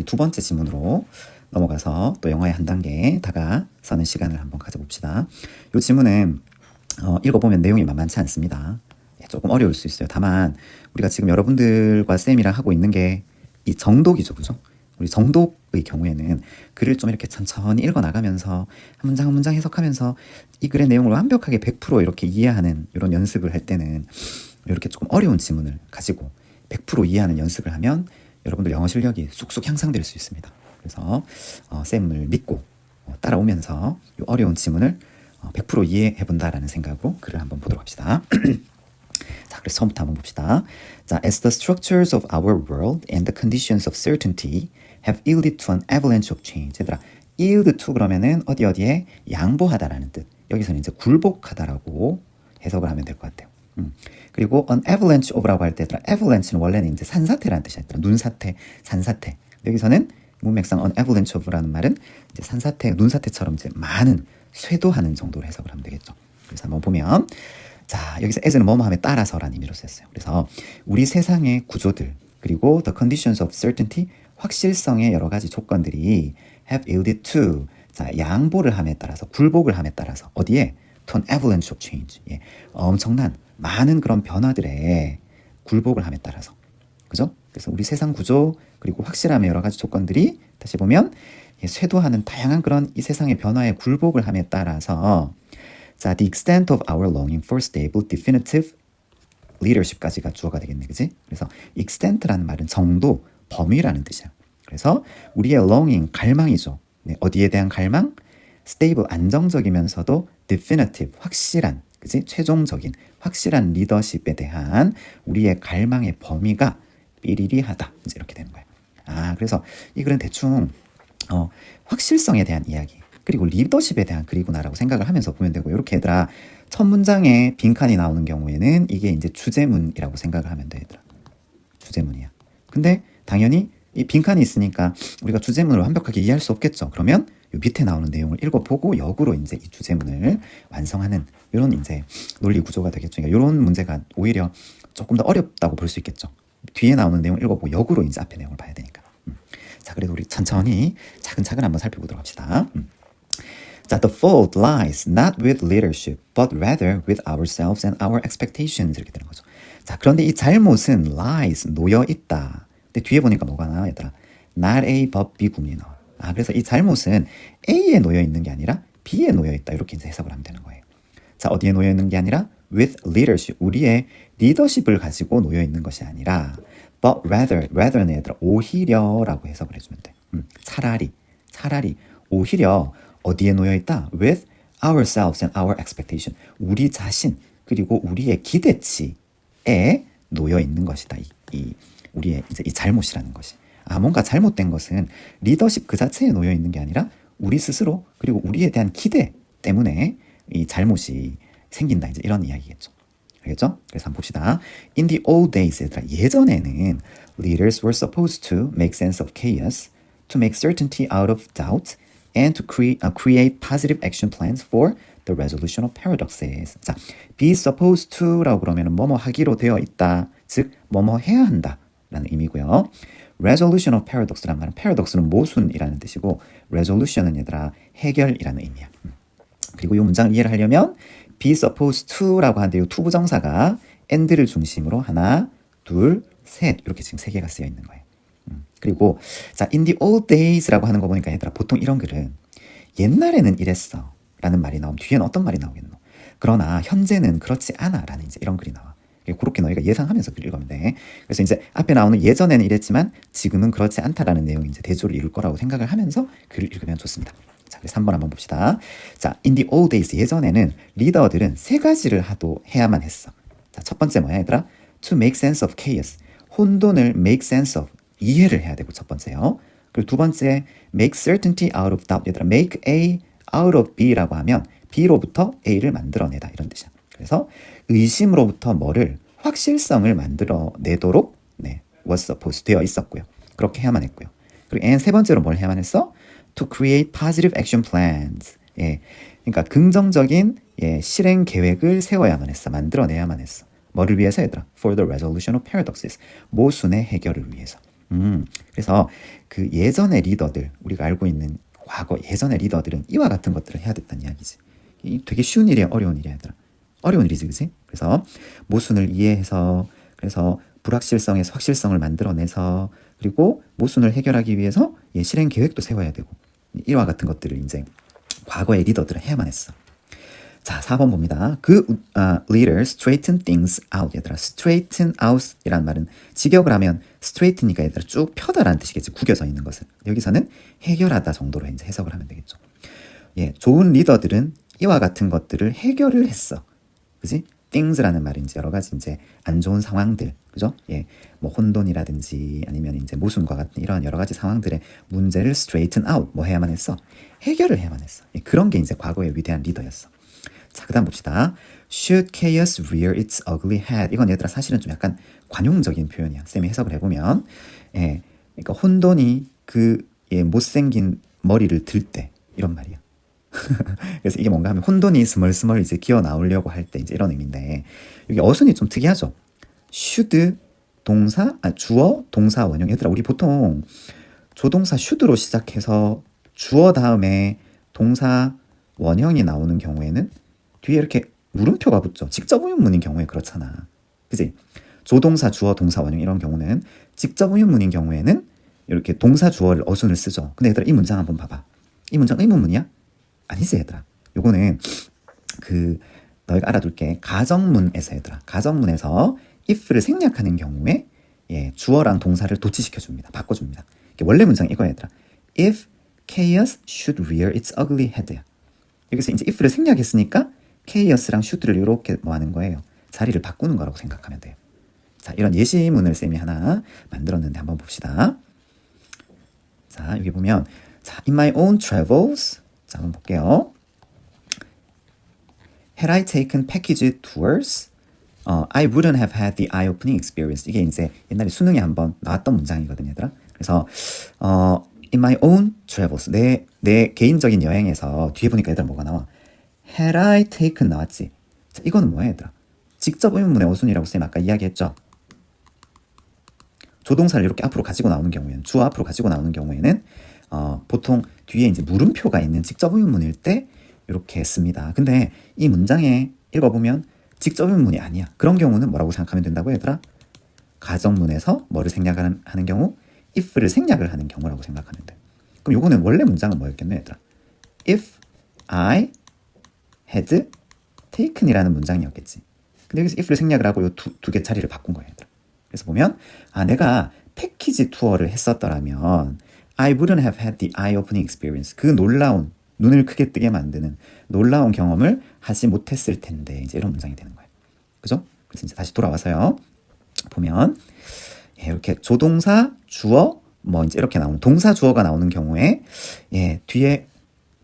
두 번째 지문으로 넘어가서 또 영어의 한 단계 다가서는 시간을 한번 가져봅시다. 이 지문은 읽어보면 내용이 만만치 않습니다. 조금 어려울 수 있어요. 다만 우리가 지금 여러분들과 쌤이랑 하고 있는 게 이 정독이죠, 그죠? 우리 정독의 경우에는 글을 좀 이렇게 천천히 읽어나가면서 한 문장 한 문장 해석하면서 이 글의 내용을 완벽하게 100% 이렇게 이해하는 이런 연습을 할 때는 이렇게 조금 어려운 지문을 가지고 100% 이해하는 연습을 하면 여러분들 영어 실력이 쑥쑥 향상될 수 있습니다. 그래서 쌤을 믿고 따라오면서 이 어려운 지문을 100% 이해해본다라는 생각으로 글을 한번 보도록 합시다. 자, 그래서 처음부터 한번 봅시다. 자, as the structures of our world and the conditions of certainty have yielded to an avalanche of change. 얘들아, yield to 그러면은 어디에 양보하다라는 뜻. 여기서는 이제 굴복하다라고 해석을 하면 될 것 같아요. 그리고 an avalanche of라고 할 때 얘들아, avalanche는 원래는 이제 산사태라는 뜻이야. 눈사태, 산사태. 여기서는 문맥상 an avalanche of라는 말은 이제 산사태, 눈사태처럼 이제 많은 쇄도하는 정도로 해석을 하면 되겠죠. 그래서 한번 보면 자, 여기서 as는 뭐뭐 함에 따라서라는 의미로 썼어요. 그래서 우리 세상의 구조들 그리고 the conditions of certainty 확실성의 여러 가지 조건들이 have yielded to 자, 양보를 함에 따라서 굴복을 함에 따라서 어디에 to an avalanche of change 예, 엄청난 많은 그런 변화들에 굴복을 함에 따라서 그죠? 그래서 우리 세상 구조 그리고 확실함의 여러 가지 조건들이 다시 보면 예, 쇄도하는 다양한 그런 이 세상의 변화에 굴복을 함에 따라서 자, the extent of our longing for stable, definitive leadership까지가 주어가 되겠네, 그지? 그래서 extent라는 말은 정도, 범위라는 뜻이야. 그래서 우리의 longing, 갈망이죠. 네, 어디에 대한 갈망? stable, 안정적이면서도 definitive, 확실한, 그지? 최종적인, 확실한 리더십에 대한 우리의 갈망의 범위가 삐리리하다. 이제 이렇게 되는 거야. 아, 그래서 이 글은 대충 확실성에 대한 이야기. 그리고 리더십에 대한 글이구나라고 생각을 하면서 보면 되고 이렇게 얘들아 첫 문장에 빈칸이 나오는 경우에는 이게 이제 주제문이라고 생각을 하면 돼 얘들아. 주제문이야. 근데 당연히 이 빈칸이 있으니까 우리가 주제문을 완벽하게 이해할 수 없겠죠. 그러면 이 밑에 나오는 내용을 읽어보고 역으로 이제 이 주제문을 완성하는 이런 이제 논리 구조가 되겠죠. 그러니까 이런 문제가 오히려 조금 더 어렵다고 볼 수 있겠죠. 뒤에 나오는 내용을 읽어보고 역으로 이제 앞에 내용을 봐야 되니까. 자, 그래도 우리 천천히 차근차근 한번 살펴보도록 합시다. 자, the fault lies not with leadership, but rather with ourselves and our expectations 이렇게 되는 거죠. 자, 그런데 이 잘못은 lies, 놓여 있다. 근데 뒤에 보니까 뭐가 나와, 얘들아? not A, but B 구문이 나와. 아, 그래서 이 잘못은 A에 놓여 있는 게 아니라 B에 놓여 있다. 이렇게 이제 해석을 하면 되는 거예요. 자, 어디에 놓여 있는 게 아니라 with leadership, 우리의 리더십을 가지고 놓여 있는 것이 아니라 but rather는 얘들아 오히려라고 해석을 해주면 돼. 차라리, 오히려 어디에 놓여 있다? With ourselves and our expectation. 우리 자신 그리고 우리의 기대치에 놓여 있는 것이다. 우리의 이제 이 잘못이라는 것이. 아, 뭔가 잘못된 것은 리더십 그 자체에 놓여 있는 게 아니라 우리 스스로 그리고 우리에 대한 기대 때문에 이 잘못이 생긴다. 이제 이런 이야기겠죠. 알겠죠? 그래서 한번 봅시다. In the old days, 예전에는 leaders were supposed to make sense of chaos, to make certainty out of doubt, and to create positive action plans for the resolution of paradoxes. 자, be supposed to라고 그러면 뭐뭐 하기로 되어 있다. 즉, 뭐뭐 해야 한다라는 의미고요. resolution of paradox라는 말은 paradox는 모순이라는 뜻이고 resolution은 얘들아 해결이라는 의미야. 그리고 이 문장을 이해를 하려면 be supposed to라고 하는데 이 to 부정사가 and를 중심으로 하나, 둘, 셋 이렇게 지금 세 개가 쓰여 있는 거예요. 그리고 자, in the old days라고 하는 거 보니까 얘들아 보통 이런 글은 옛날에는 이랬어 라는 말이 나오면 뒤에는 어떤 말이 나오겠노? 그러나 현재는 그렇지 않아 라는 이제 이런 글이 나와. 그렇게 너희가 예상하면서 글 읽으면 돼. 그래서 이제 앞에 나오는 예전에는 이랬지만 지금은 그렇지 않다라는 내용이 이제 대조를 이룰 거라고 생각을 하면서 글을 읽으면 좋습니다. 자, 그래서 3번 한번 봅시다. 자, in the old days 예전에는 리더들은 세 가지를 해야만 했어. 자, 첫 번째 뭐야 얘들아? To make sense of chaos. 혼돈을 make sense of 이해를 해야 되고 첫 번째요. 그리고 두 번째 make certainty out of doubt. 얘들아 make A out of B라고 하면 B로부터 A를 만들어내다 이런 뜻이야. 그래서 의심으로부터 뭐를 확실성을 만들어내도록 was supposed 되어 있었고요. 그렇게 해야만 했고요. 그리고 and 세 번째로 뭘 해야만 했어? To create positive action plans. 예, 그러니까 긍정적인 실행 계획을 세워야만 했어. 만들어내야만 했어. 뭐를 위해서 얘들아? For the resolution of paradoxes. 모순의 해결을 위해서. 그래서 그 예전의 리더들, 우리가 알고 있는 과거 예전의 리더들은 이와 같은 것들을 해야 됐다는 이야기지. 이 되게 쉬운 일이야, 어려운 일이야, 얘들아. 어려운 일이지, 그치? 그래서 모순을 이해해서, 그래서 불확실성에서 확실성을 만들어내서, 그리고 모순을 해결하기 위해서 실행 계획도 세워야 되고, 이와 같은 것들을 이제 과거의 리더들은 해야만 했어. 자, 4번 봅니다. 그 leader straighten things out. 얘들아, straighten out 이란 말은 직역을 하면 straight니까 얘들아 쭉 펴다라는 뜻이겠지. 구겨져 있는 것을. 여기서는 해결하다 정도로 이제 해석을 하면 되겠죠. 예, 좋은 리더들은 이와 같은 것들을 해결을 했어. 그지? things라는 말은 이제 여러 가지 이제 안 좋은 상황들, 그죠? 예, 뭐 혼돈이라든지 아니면 이제 모순과 같은 이런 여러 가지 상황들의 문제를 straighten out 뭐 해야만 했어? 해결을 해야만 했어. 예, 그런 게 이제 과거의 위대한 리더였어. 자, 그 다음 봅시다. Should chaos rear its ugly head. 이건 얘들아 사실은 좀 약간 관용적인 표현이야. 쌤이 해석을 해보면, 예, 그러니까 혼돈이 그 못생긴 머리를 들 때 이런 말이야. 그래서 이게 뭔가 하면 혼돈이 스멀스멀 이제 기어 나오려고 할 때 이제 이런 의미인데, 여기 어순이 좀 특이하죠. should 동사, 주어, 동사, 원형. 얘들아 우리 보통 조동사 should로 시작해서 주어 다음에 동사 원형이 나오는 경우에는 뒤에 이렇게 물음표가 붙죠. 직접 의문문인 경우에 그렇잖아. 그치? 조동사, 주어, 동사, 원형 이런 경우는 직접 의문문인 경우에는 이렇게 동사, 주어를 어순을 쓰죠. 근데 얘들아 이 문장 한번 봐봐. 이 문장 의문문이야? 아니지 얘들아. 요거는 그 너희가 알아둘게. 가정문에서 얘들아. 가정문에서 if를 생략하는 경우에 주어랑 동사를 도치시켜 줍니다. 바꿔 줍니다. 원래 문장 이거야 얘들아. If chaos should rear its ugly head야. 여기서 이제 if를 생략했으니까 chaos랑 should를 이렇게 뭐 하는 거예요. 자리를 바꾸는 거라고 생각하면 돼요. 자, 이런 예시문을 쌤이 하나 만들었는데 한번 봅시다. 자, 여기 보면 자, in my own travels. 자, 한번 볼게요. Had I taken package tours, I wouldn't have had the eye-opening experience. 이게 이제 옛날에 수능에 한번 나왔던 문장이거든요, 얘들아. 그래서 in my own travels, 내 개인적인 여행에서 뒤에 보니까 얘들아 뭐가 나와? Had I taken 나왔지. 자, 이거는 뭐야, 얘들아? 직접 의문문의 어순이라고 쌤 아까 이야기했죠. 조동사를 이렇게 앞으로 가지고 나오는 경우에는, 주어 앞으로 가지고 나오는 경우에는 보통 뒤에 이제 물음표가 있는 직접 의문문일 때 이렇게 씁니다. 근데 이 문장에 읽어보면 직접 의문문이 아니야. 그런 경우는 뭐라고 생각하면 된다고 얘들아? 가정문에서 뭐를 생략하는 경우? if를 생략을 하는 경우라고 생각하면 돼. 그럼 요거는 원래 문장은 뭐였겠네, 얘들아? If I had taken이라는 문장이었겠지. 근데 여기서 if를 생략을 하고 요 두 개 자리를 바꾼 거예요, 얘들아. 그래서 보면 내가 패키지 투어를 했었더라면 I wouldn't have had the eye-opening experience. 그 놀라운, 눈을 크게 뜨게 만드는 놀라운 경험을 하지 못했을 텐데 이제 이런 문장이 되는 거예요. 그죠? 그래서 이제 다시 돌아와서요. 보면 이렇게 조동사, 주어, 뭐 이제 이렇게 나오는 동사, 주어가 나오는 경우에 뒤에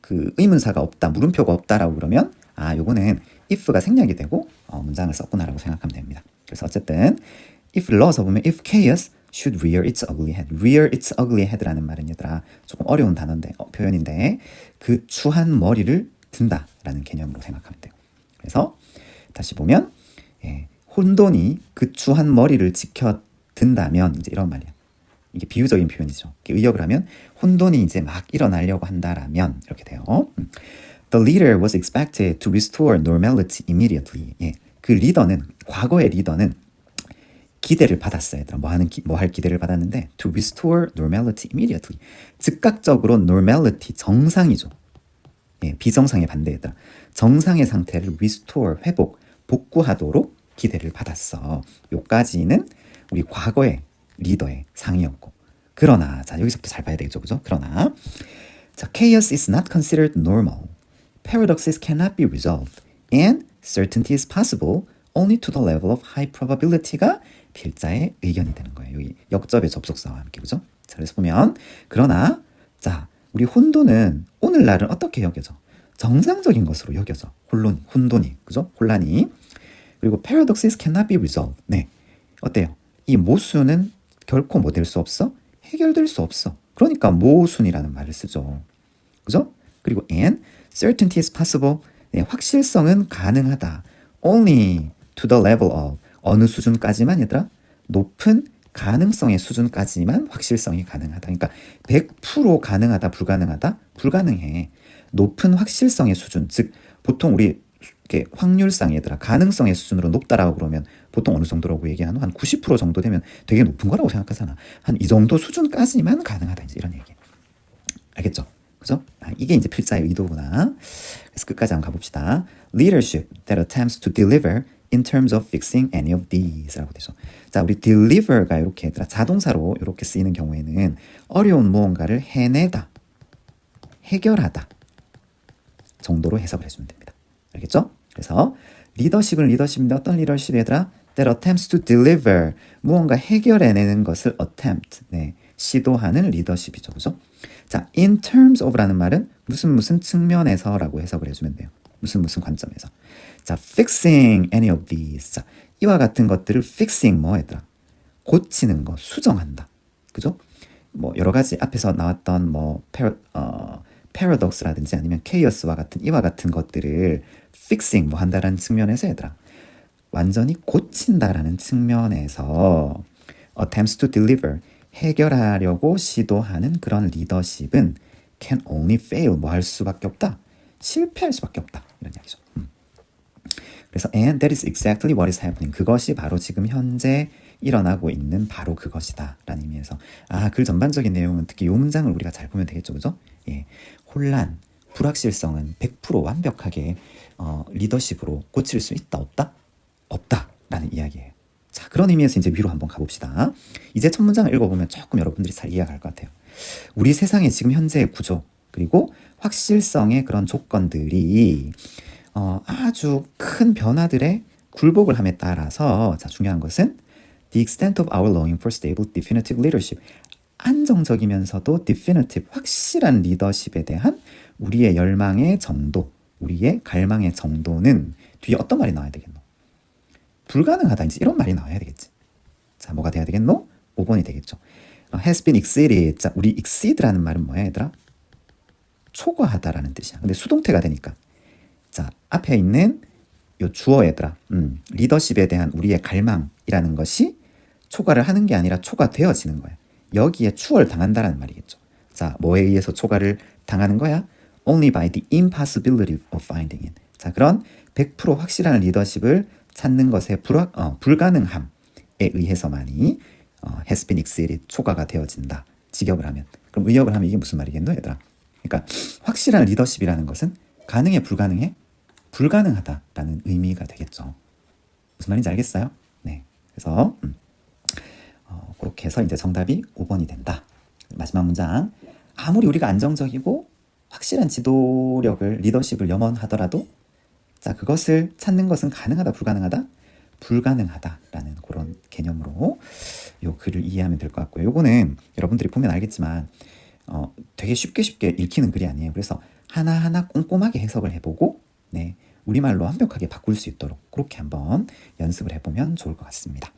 그 의문사가 없다, 물음표가 없다라고 그러면 요거는 if가 생략이 되고 문장을 썼구나라고 생각하면 됩니다. 그래서 어쨌든 if를 넣어서 보면 if chaos should rear its ugly head. rear its ugly head라는 말은 얘들아 조금 어려운 단어인데 표현인데 그 추한 머리를 든다라는 개념으로 생각하면 돼요. 그래서 다시 보면 혼돈이 그 추한 머리를 지켜 든다면 이제 이런 말이야. 이게 비유적인 표현이죠. 의역을 하면 혼돈이 이제 막 일어나려고 한다라면 이렇게 돼요. The leader was expected to restore normality immediately. 그 리더는 과거의 리더는 기대를 받았어요. 얘들아. 뭐 할 기대를 받았는데 to restore normality immediately. 즉각적으로 normality 정상이죠. 비정상의 반대였다. 정상의 상태를 restore 회복, 복구하도록 기대를 받았어. 요까지는 우리 과거의 리더의 상이었고. 그러나 자 여기서부터 잘 봐야 되겠죠, 그죠? 그러나 자 chaos is not considered normal. Paradoxes cannot be resolved, and certainty is possible only to the level of high probability가 필자의 의견이 되는 거예요. 여기 역접의 접속사와 함께, 그죠? 자, 그래서 보면 그러나 자 우리 혼돈은 오늘날은 어떻게 여겨져? 정상적인 것으로 여겨져. 혼돈이, 그죠? 혼란이. 그리고 paradoxes cannot be resolved. 네, 어때요? 이 모순은 결코 뭐 될 수 없어? 해결될 수 없어. 그러니까 모순이라는 말을 쓰죠. 그죠? 그리고 and certainty is possible. 네, 확실성은 가능하다. only to the level of 어느 수준까지만 얘들아? 높은 가능성의 수준까지만 확실성이 가능하다. 그러니까 100% 가능하다, 불가능하다, 불가능해. 높은 확실성의 수준, 즉 보통 우리 이렇게 확률상 얘들아 가능성의 수준으로 높다라고 그러면 보통 어느 정도라고 얘기하노? 한 90% 정도 되면 되게 높은 거라고 생각하잖아. 한 이 정도 수준까지만 가능하다 이제 이런 얘기. 알겠죠? 그죠? 이게 이제 필자의 의도구나. 그래서 끝까지 한번 가봅시다. Leadership that attempts to deliver in terms of fixing any of these라고 되죠. 자, 우리 deliver가 이렇게 얘들아 자동사로 이렇게 쓰이는 경우에는 어려운 무언가를 해내다, 해결하다 정도로 해석을 해주면 됩니다. 알겠죠? 그래서 리더십은 리더십인데 어떤 리더십이 얘들아? That attempts to deliver 무언가 해결해내는 것을 attempt 네, 시도하는 리더십이죠. 그죠? 자, in terms of라는 말은 무슨 측면에서라고 해석을 해주면 돼요. 무슨 관점에서. 자, fixing any of these. 자, 이와 같은 것들을 fixing 뭐 얘들아? 고치는 거, 수정한다. 그죠? 뭐 여러 가지 앞에서 나왔던 뭐 paradox라든지 아니면 chaos와 같은 이와 같은 것들을 fixing 뭐 한다라는 측면에서 얘들아 완전히 고친다라는 측면에서 attempts to deliver 해결하려고 시도하는 그런 리더십은 can only fail 뭐 할 수밖에 없다. 실패할 수밖에 없다. 이런 이야기죠. 그래서 and that is exactly what is happening. 그것이 바로 지금 현재 일어나고 있는 바로 그것이다 라는 의미에서 글 전반적인 내용은 특히 이 문장을 우리가 잘 보면 되겠죠. 그죠? 예. 혼란, 불확실성은 100% 완벽하게 리더십으로 고칠 수 있다 없다? 없다 라는 이야기예요. 자, 그런 의미에서 이제 위로 한번 가봅시다. 이제 첫 문장을 읽어보면 조금 여러분들이 잘 이해할 것 같아요. 우리 세상의 지금 현재의 구조 그리고 확실성의 그런 조건들이 아주 큰 변화들의 굴복을 함에 따라서 자, 중요한 것은 the extent of our longing for stable, definitive leadership 안정적이면서도 definitive, 확실한 리더십에 대한 우리의 열망의 정도, 우리의 갈망의 정도는 뒤에 어떤 말이 나와야 되겠노? 불가능하다 이제 이런 말이 나와야 되겠지. 자, 뭐가 돼야 되겠노? 5번이 되겠죠. has been exceeded. 자, 우리 exceed라는 말은 뭐야 얘들아? 초과하다라는 뜻이야. 근데 수동태가 되니까 자, 앞에 있는 요 주어 얘들아 리더십에 대한 우리의 갈망이라는 것이 초과를 하는 게 아니라 초과되어지는 거야. 여기에 추월당한다라는 말이겠죠. 자, 뭐에 의해서 초과를 당하는 거야? Only by the impossibility of finding it. 자, 그런 100% 확실한 리더십을 찾는 것의 불가능함에 의해서만이 has been exceeded, 초과가 되어진다. 직역을 하면. 그럼 의역을 하면 이게 무슨 말이겠노 얘들아? 그러니까 확실한 리더십이라는 것은 가능해, 불가능해? 불가능하다라는 의미가 되겠죠. 무슨 말인지 알겠어요? 네. 그래서 그렇게 해서 이제 정답이 5번이 된다. 마지막 문장. 아무리 우리가 안정적이고 확실한 지도력을, 리더십을 염원하더라도 자, 그것을 찾는 것은 가능하다, 불가능하다? 불가능하다라는 그런 개념으로 요 글을 이해하면 될 것 같고요. 요거는 여러분들이 보면 알겠지만 되게 쉽게 읽히는 글이 아니에요. 그래서 하나하나 꼼꼼하게 해석을 해보고 네, 우리말로 완벽하게 바꿀 수 있도록 그렇게 한번 연습을 해보면 좋을 것 같습니다.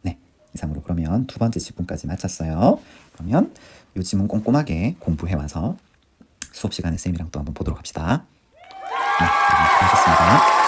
네, 이상으로 그러면 두 번째 지문까지 마쳤어요. 그러면 이 지문 꼼꼼하게 공부해와서 수업 시간에 쌤이랑 또 한번 보도록 합시다. 네, 수고하셨습니다.